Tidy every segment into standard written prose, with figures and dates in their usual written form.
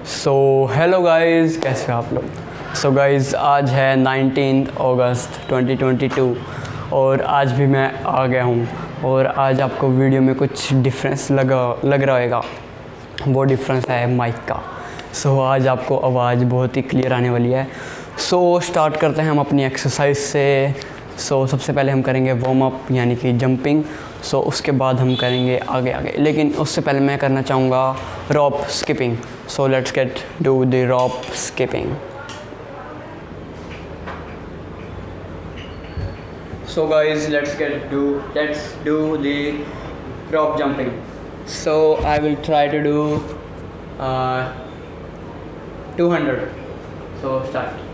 So hello guys, कैसे हो आप लोग। सो गाइस, आज है 19 अगस्त 2022 और आज भी मैं आ गया हूँ और आज आपको वीडियो में कुछ डिफरेंस लग रहा होगा। वो डिफरेंस है माइक का। सो आज आपको आवाज़ बहुत ही क्लियर आने वाली है। सो स्टार्ट करते हैं हम अपनी एक्सरसाइज से। सो सबसे पहले हम करेंगे वार्म अप यानी कि जंपिंग। सो उसके बाद हम करेंगे आगे आगे, लेकिन उससे पहले मैं करना चाहूँगा rope skipping. So let's get do the rope skipping. So guys, let's do the rope jumping. So I will try to do 200. So start.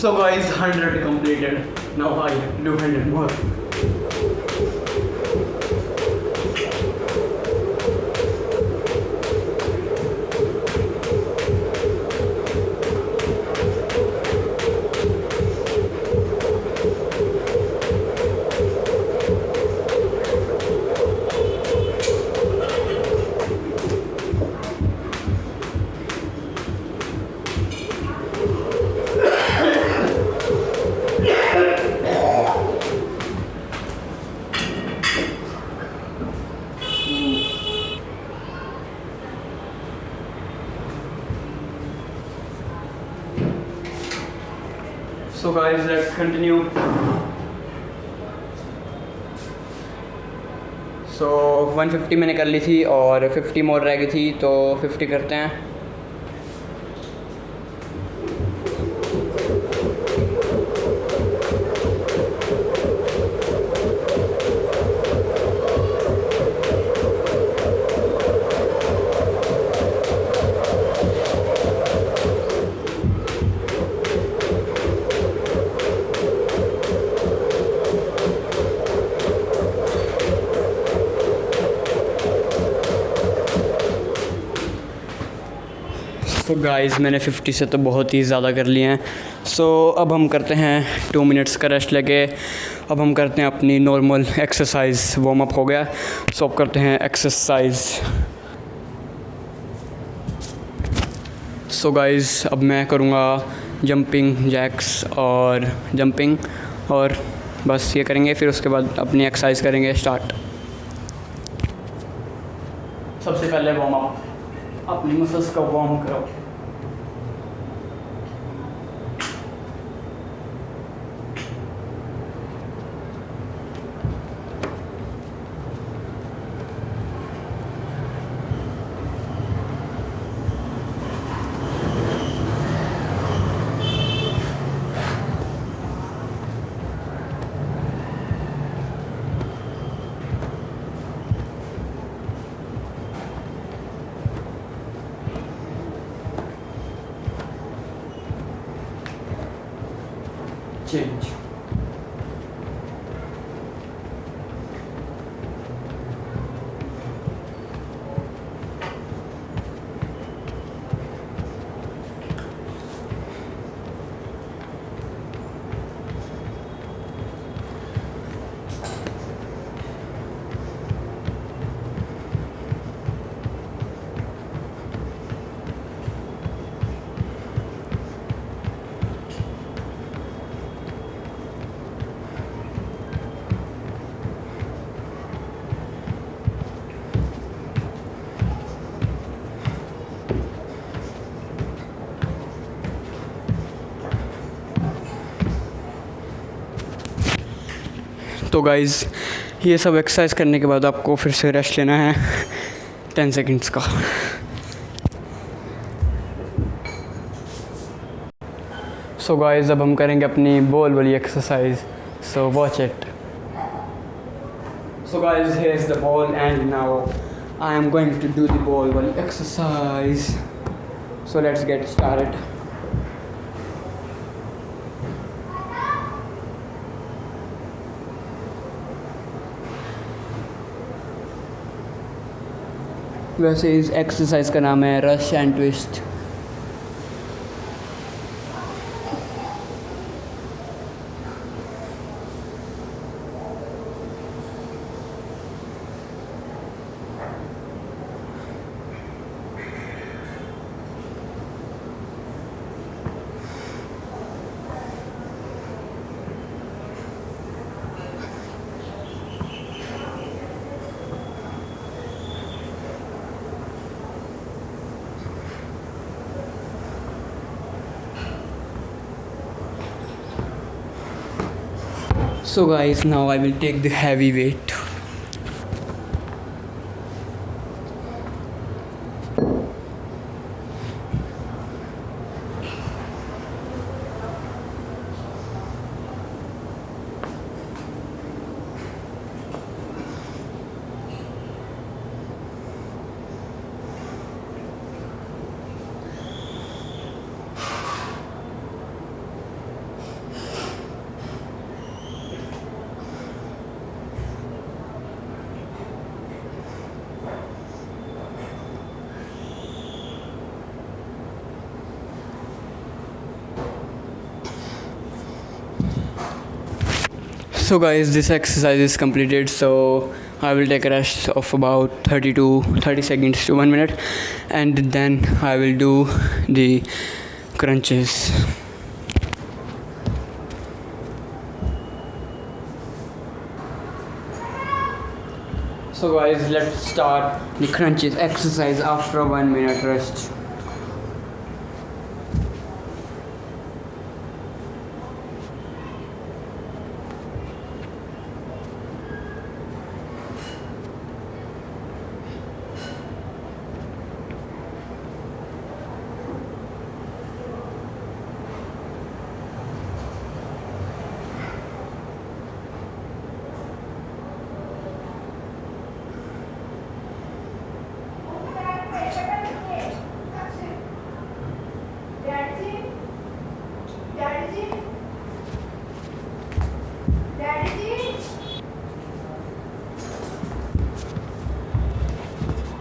So guys, 100 completed. Now I do 100 more. So guys, let's continue. So 150 मैंने कर ली थी और 50 मोर रह गई थी, तो 50 करते हैं। तो गाइस, मैंने 50 से तो बहुत ही ज़्यादा कर लिए हैं। सो अब हम करते हैं 2 मिनट्स का रेस्ट लेके। अब हम करते हैं अपनी नॉर्मल एक्सरसाइज। वार्म अप हो गया, सो अब करते हैं एक्सरसाइज। सो गाइस, अब मैं करूँगा जंपिंग जैक्स और जंपिंग, और बस ये करेंगे, फिर उसके बाद अपनी एक्सरसाइज करेंगे स्टार्ट। सबसे पहले वार्म अप, अपनी मसल्स का वार्म करो। Change. तो गाइज़, ये सब एक्सरसाइज करने के बाद आपको फिर से रेस्ट लेना है 10 सेकंड्स का। सो गाइज़, अब हम करेंगे अपनी बॉल वाली exercise. So watch it. So guys, here's the ball, and now I am going to do the ball exercise. So let's get started. वैसे इस एक्सरसाइज का नाम है rush and twist. So guys, now I will take the heavy weight. So guys, this exercise is completed, so I will take a rest of about 30 seconds to 1 minute, and then I will do the crunches. So guys, let's start the crunches exercise after 1 minute rest.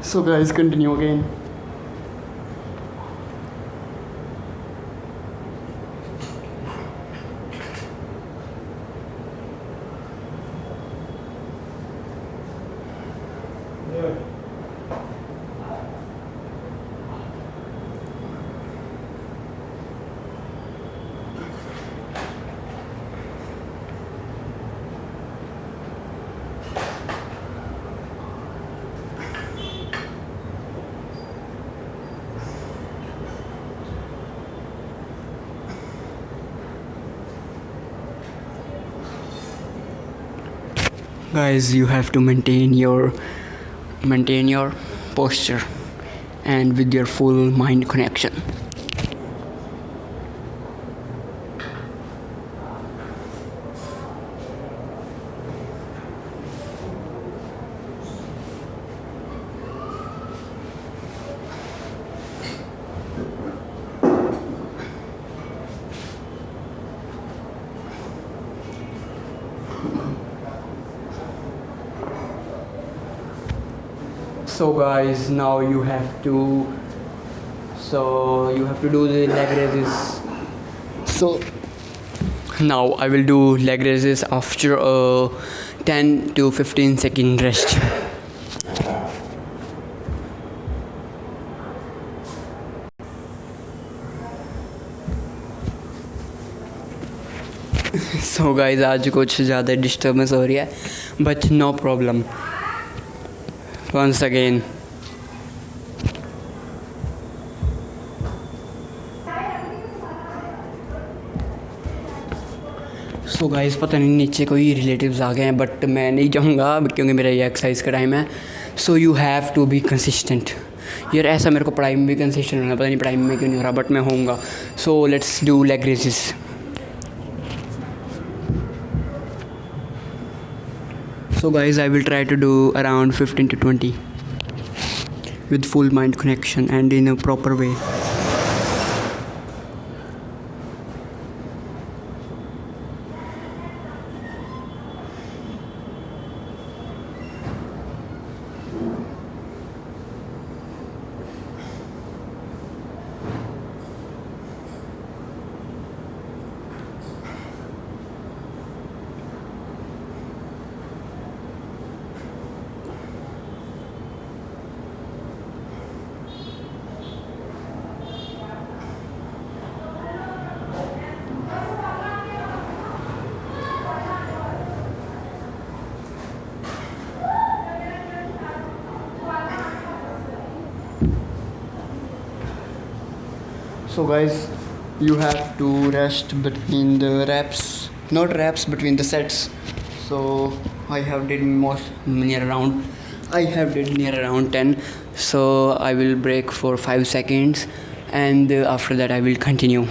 So guys, continue again. Guys, you have to maintain your posture and with your full mind connection. So guys, now you have to do the leg raises. So now I will do leg raises after a 10 to 15 second rest. So guys, आज कुछ ज़्यादा disturbance हो रही है, but no problem. Once again. So guys, पता नहीं नीचे कोई रिलेटिव्स आ गए हैं, बट मैं नहीं जाऊँगा क्योंकि मेरा ये एक्सरसाइज का टाइम है. So you have to be consistent. यार ऐसा मेरे को पढ़ाई में भी कंसिस्टेंट होना, पता नहीं पढ़ाई में क्यों नहीं हो रहा, बट मैं होऊंगा. So let's do leg raises. So guys, I will try to do around 15 to 20 with full mind connection and in a proper way. So guys, you have to rest between the reps, not reps, between the sets. So I have did near around 10. So I will break for 5 seconds and after that I will continue.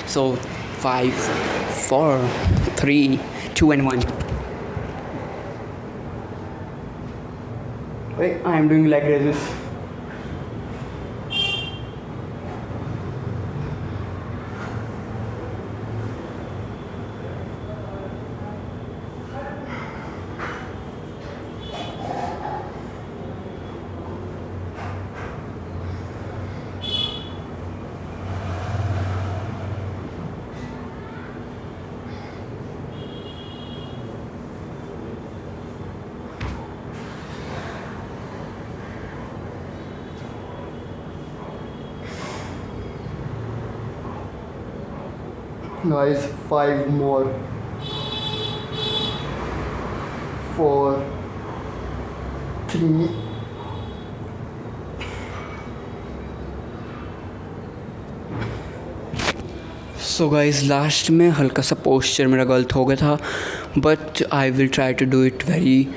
So 5, 4, 3, 2 and 1. Wait, I am doing leg raises. Guys, 5 more. 4, 3, so guys last में हल्का सा posture मेरा गलत हो गया था, but I will try to do it very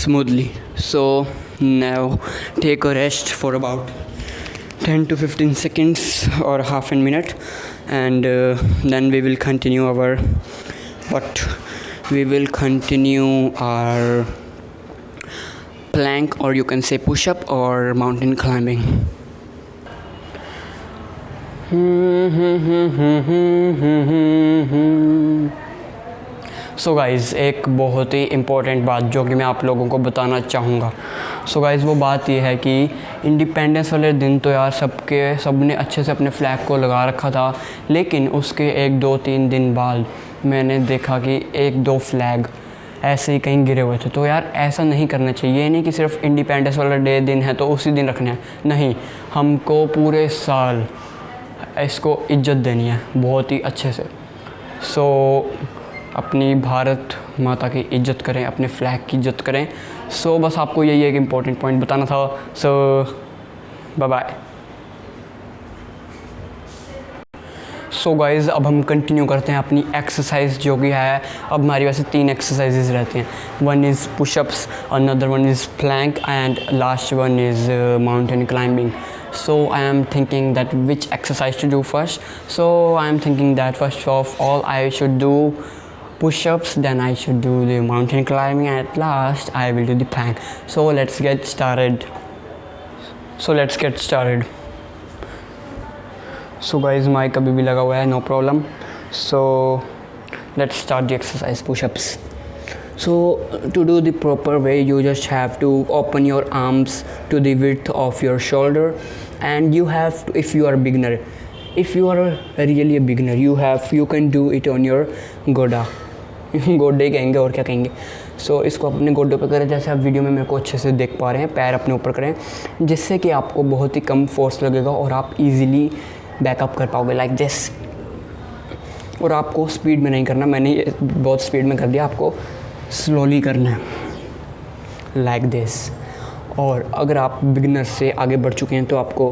smoothly. So now take a rest for about 10 to 15 seconds or half a minute, and then we will continue our plank, or you can say push up or mountain climbing. So guys, एक बहुत ही important बात जो कि मैं आप लोगों को बताना चाहूँगा. सो गाइज़, वो बात ये है कि इंडिपेंडेंस वाले दिन तो यार सबने अच्छे से अपने फ्लैग को लगा रखा था, लेकिन उसके 1-2-3 दिन बाद मैंने देखा कि 1-2 फ्लैग ऐसे ही कहीं गिरे हुए थे. तो यार ऐसा नहीं करना चाहिए. ये नहीं कि सिर्फ इंडिपेंडेंस वाला दिन है तो उसी दिन रखना है. नहीं, हमको पूरे साल इसको इज्जत देनी है बहुत ही अच्छे से. सो अपनी भारत माता की इज्जत करें, अपने फ्लैग की इज्जत करें. सो बस आपको यही एक इम्पॉर्टेंट पॉइंट बताना था. सो बाय बाय. सो गाइज़, अब हम कंटिन्यू करते हैं अपनी एक्सरसाइज जो कि है. अब हमारी वैसे 3 एक्सरसाइजेज रहती हैं. One is pushups, another one is plank and last one is mountain climbing. So I am thinking that which exercise to do first. So I am thinking that first of all I should do push-ups, then I should do the mountain climbing, and at last I will do the plank. So let's get started. So guys, mic अभी भी लगा हुआ है, no problem. So let's start the exercise push-ups. So to do the proper way, you just have to open your arms to the width of your shoulder, and you have to, if you are a beginner, if you are really a beginner, you can do it on your गोडा. गोडे कहेंगे और क्या कहेंगे. सो इसको अपने गोडों पे करें, जैसे आप वीडियो में मेरे को अच्छे से देख पा रहे हैं. पैर अपने ऊपर करें, जिससे कि आपको बहुत ही कम फोर्स लगेगा और आप इजीली बैकअप कर पाओगे लाइक दिस. और आपको स्पीड में नहीं करना, मैंने बहुत स्पीड में कर दिया. आपको स्लोली करना है लाइक दिस. और अगर आप बिगिनर से आगे बढ़ चुके हैं तो आपको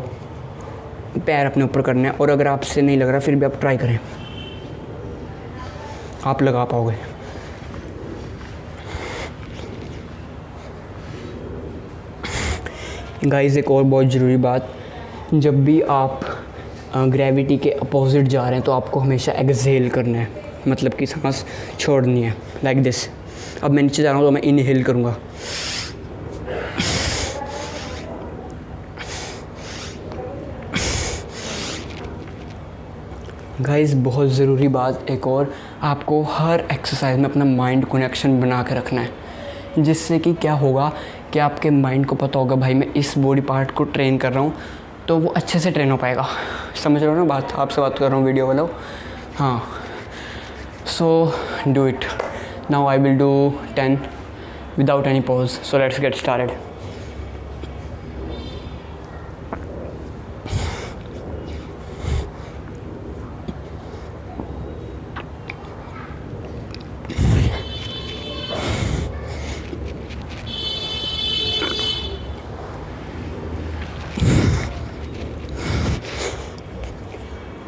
पैर अपने ऊपर करना है. और अगर आपसे नहीं लग रहा फिर भी आप ट्राई करें, आप लगा पाओगे. गाइस, एक और बहुत ज़रूरी बात, जब भी आप ग्रेविटी के अपोजिट जा रहे हैं तो आपको हमेशा एक्सहेल करना है, मतलब कि सांस छोड़नी है लाइक दिस. अब मैं नीचे जा रहा हूँ तो मैं इनहेल करूँगा। गाइस बहुत ज़रूरी बात एक और, आपको हर एक्सरसाइज में अपना माइंड कनेक्शन बना के रखना है, जिससे कि क्या होगा कि आपके माइंड को पता होगा भाई मैं इस बॉडी पार्ट को ट्रेन कर रहा हूँ, तो वो अच्छे से ट्रेन हो पाएगा। समझ रहे हो ना बात, आपसे बात कर रहा हूँ वीडियो वालों। हाँ, so do it now. I will do 10 without any pause. So let's get started.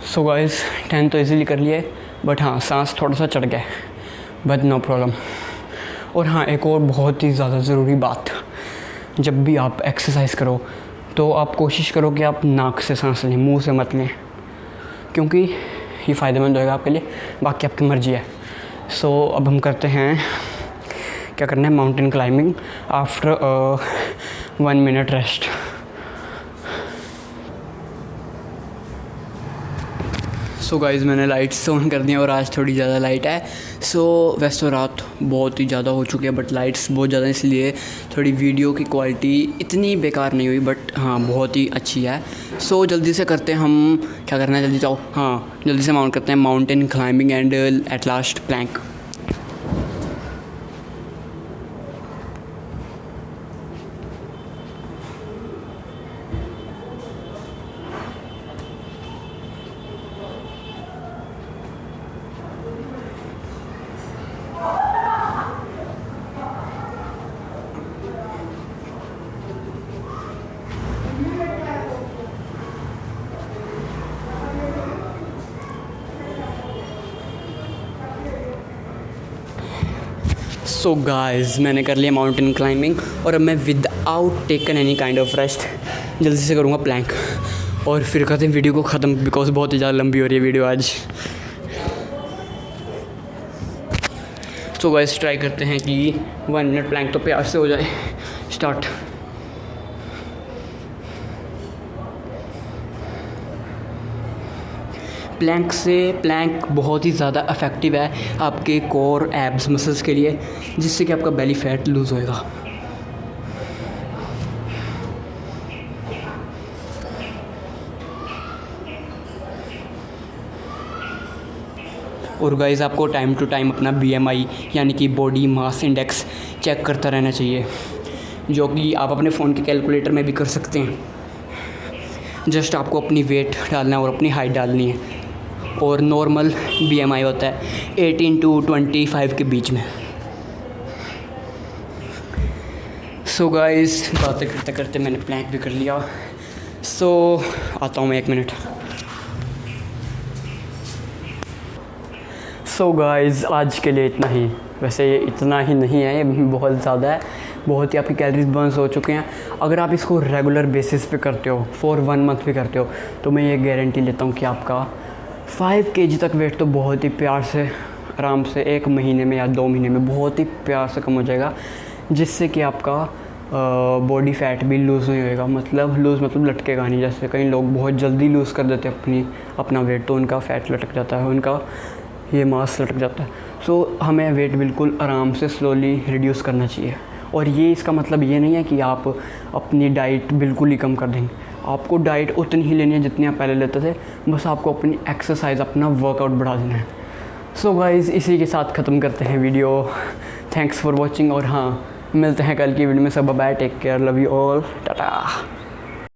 So guys 10 तो इजीली कर लिए, बट हाँ सांस थोड़ा सा चढ़ गया, बट नो प्रॉब्लम। और हाँ एक और बहुत ही ज़्यादा ज़रूरी बात, जब भी आप एक्सरसाइज करो तो आप कोशिश करो कि आप नाक से सांस लें, मुंह से मत लें, क्योंकि ये फ़ायदेमंद होएगा आपके लिए, बाकी आपकी मर्ज़ी है। सो अब हम करते हैं, क्या करना है, mountain climbing after 1 minute rest. So guys मैंने लाइट्स ऑन कर दी हैं और आज थोड़ी ज़्यादा लाइट है। सो वैसे तो रात बहुत ही ज़्यादा हो चुकी है, बट लाइट्स बहुत ज़्यादा, इसलिए थोड़ी वीडियो की क्वालिटी इतनी बेकार नहीं हुई, बट हाँ बहुत ही अच्छी है। सो जल्दी से करते हैं हम, क्या करना है जल्दी जाओ, हाँ जल्दी से माउंट करते हैं mountain climbing and at last plank. So guys मैंने कर लिया माउंटेन क्लाइंबिंग, और अब मैं without taken any kind of rest जल्दी से करूँगा प्लैंक, और फिर करते हैं वीडियो को ख़त्म, बिकॉज बहुत ही ज़्यादा लंबी हो रही है वीडियो आज। सो गाइस ट्राई करते हैं कि 1 मिनट प्लैंक तो प्यार से हो जाए। स्टार्ट। प्लैंक बहुत ही ज़्यादा इफ़ेक्टिव है आपके कोर एब्स मसल्स के लिए, जिससे कि आपका बेली फैट लूज़ होएगा। और गाइस आपको टाइम टू टाइम अपना BMI यानी कि बॉडी मास इंडेक्स चेक करता रहना चाहिए, जो कि आप अपने फ़ोन के कैलकुलेटर में भी कर सकते हैं। जस्ट आपको अपनी वेट डालना है और अपनी हाइट डालनी है, और नॉर्मल BMI होता है 18 to 25 के बीच में। सो गाइस बातें करते करते मैंने प्लैंक भी कर लिया। सो आता हूँ मैं 1 मिनट। सो गाइस आज के लिए इतना ही। वैसे ये इतना ही नहीं है, ये बहुत ज़्यादा है, बहुत ही आपकी कैलोरीज बर्न हो चुके हैं। अगर आप इसको रेगुलर बेसिस पे करते हो, फॉर 1 मंथ भी करते हो, तो मैं ये गारंटी लेता हूँ कि आपका 5 kg तक वेट तो बहुत ही प्यार से, आराम से 1 महीने में या 2 महीने में बहुत ही प्यार से कम हो जाएगा, जिससे कि आपका बॉडी फैट भी लूज़ नहीं होएगा। मतलब लूज़ मतलब लटकेगा नहीं, जैसे कई लोग बहुत जल्दी लूज़ कर देते हैं अपना वेट, तो उनका फ़ैट लटक जाता है, उनका ये मास लटक जाता है। सो हमें वेट बिल्कुल आराम से स्लोली रिड्यूस करना चाहिए। और ये इसका मतलब ये नहीं है कि आप अपनी डाइट बिल्कुल ही कम कर देंगे, आपको डाइट उतनी ही लेनी है जितनी आप पहले लेते थे, बस आपको अपनी एक्सरसाइज, अपना वर्कआउट बढ़ा देना है। सो गाइज़ इसी के साथ ख़त्म करते हैं वीडियो। थैंक्स फॉर वॉचिंग, और हाँ मिलते हैं कल की वीडियो में। सब bye, take care, love you all, Tata.